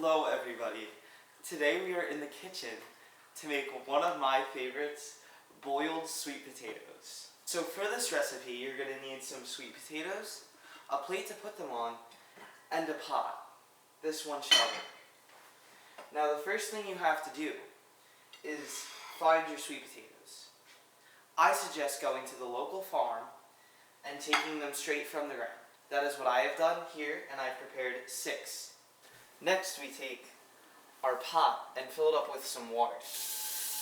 Hello everybody. Today we are in the kitchen to make one of my favorites, boiled sweet potatoes. So for this recipe you're going to need some sweet potatoes, a plate to put them on, and a pot. This one shovel. Now the first thing you have to do is find your sweet potatoes. I suggest going to the local farm and taking them straight from the ground. That is what I have done here, and I've prepared 6. Next we take our pot and fill it up with some water.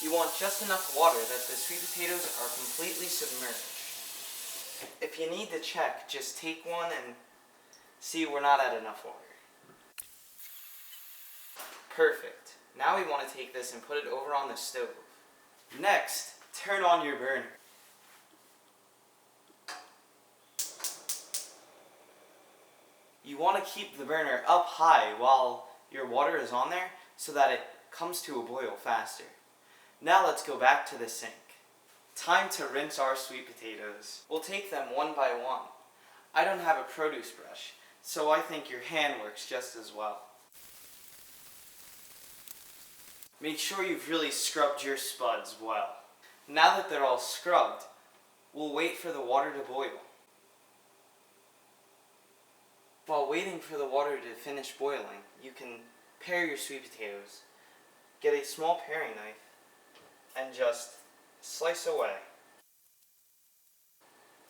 You want just enough water that the sweet potatoes are completely submerged. If you need to check, just take one and see we're not at enough water. Perfect. Now we want to take this and put it over on the stove. Next, turn on your burner. You want to keep the burner up high while your water is on there so that it comes to a boil faster. Now let's go back to the sink. Time to rinse our sweet potatoes. We'll take them one by one. I don't have a produce brush, so I think your hand works just as well. Make sure you've really scrubbed your spuds well. Now that they're all scrubbed, we'll wait for the water to boil. While waiting for the water to finish boiling, you can pare your sweet potatoes. Get a small paring knife and just slice away.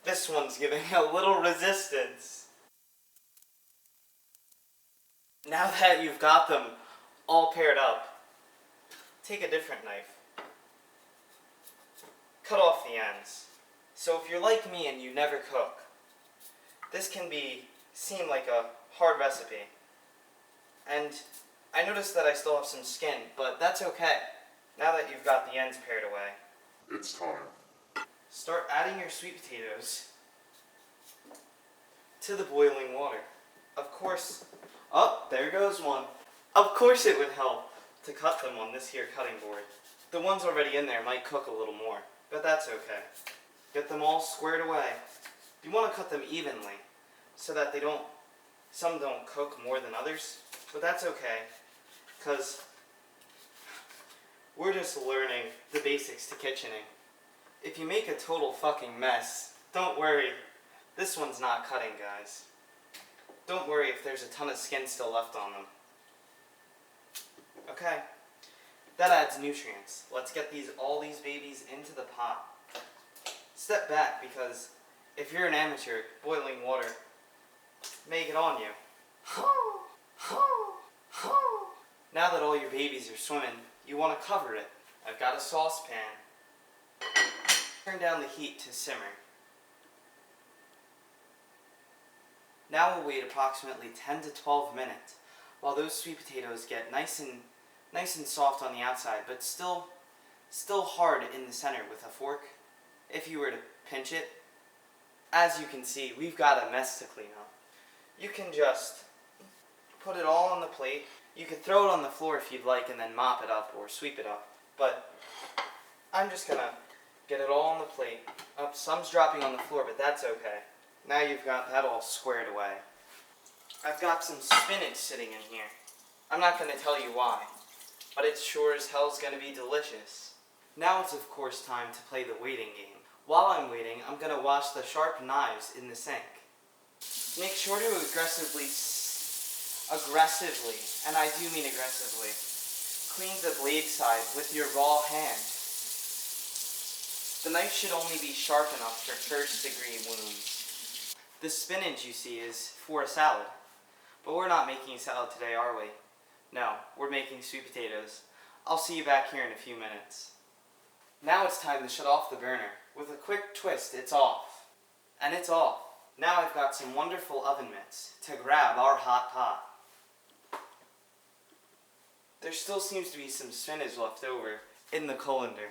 This one's giving a little resistance. Now that you've got them all paired up, take a different knife. Cut off the ends. So if you're like me and you never cook, this can seem like a hard recipe. And I noticed that I still have some skin, but that's okay. Now that you've got the ends pared away, it's time. Start adding your sweet potatoes to the boiling water. Of course, there goes one. Of course it would help to cut them on this here cutting board. The ones already in there might cook a little more, but that's okay. Get them all squared away. You want to cut them evenly so that some don't cook more than others, but that's okay, because we're just learning the basics to kitchening. If you make a total fucking mess, don't worry. This one's not cutting, guys. Don't worry if there's a ton of skin still left on them. Okay, that adds nutrients. Let's get all these babies into the pot. Step back, because if you're an amateur, boiling water may get on you. Now that all your babies are swimming, you want to cover it. I've got a saucepan. Turn down the heat to simmer. Now we'll wait approximately 10 to 12 minutes while those sweet potatoes get nice and soft on the outside, but still hard in the center with a fork. If you were to pinch it, as you can see, we've got a mess to clean up. You can just put it all on the plate. You could throw it on the floor if you'd like and then mop it up or sweep it up. But I'm just gonna get it all on the plate. Some's dropping on the floor, but that's okay. Now you've got that all squared away. I've got some spinach sitting in here. I'm not gonna tell you why, but it sure as hell's gonna be delicious. Now it's of course time to play the waiting game. While I'm waiting, I'm gonna wash the sharp knives in the sink. Make sure to aggressively, and I do mean aggressively, clean the blade side with your raw hand. The knife should only be sharp enough for first-degree wounds. The spinach you see is for a salad, but we're not making a salad today, are we? No, we're making sweet potatoes. I'll see you back here in a few minutes. Now it's time to shut off the burner. With a quick twist, it's off. And it's off. Now I've got some wonderful oven mitts to grab our hot pot. There still seems to be some spinach left over in the colander.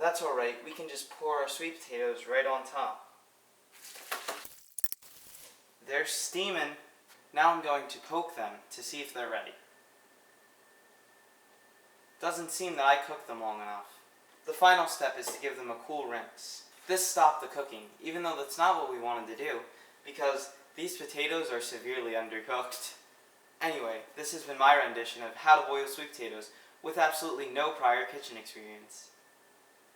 That's alright, we can just pour our sweet potatoes right on top. They're steaming. Now I'm going to poke them to see if they're ready. Doesn't seem that I cooked them long enough. The final step is to give them a cool rinse. This stopped the cooking, even though that's not what we wanted to do, because these potatoes are severely undercooked. Anyway, this has been my rendition of how to boil sweet potatoes with absolutely no prior kitchen experience.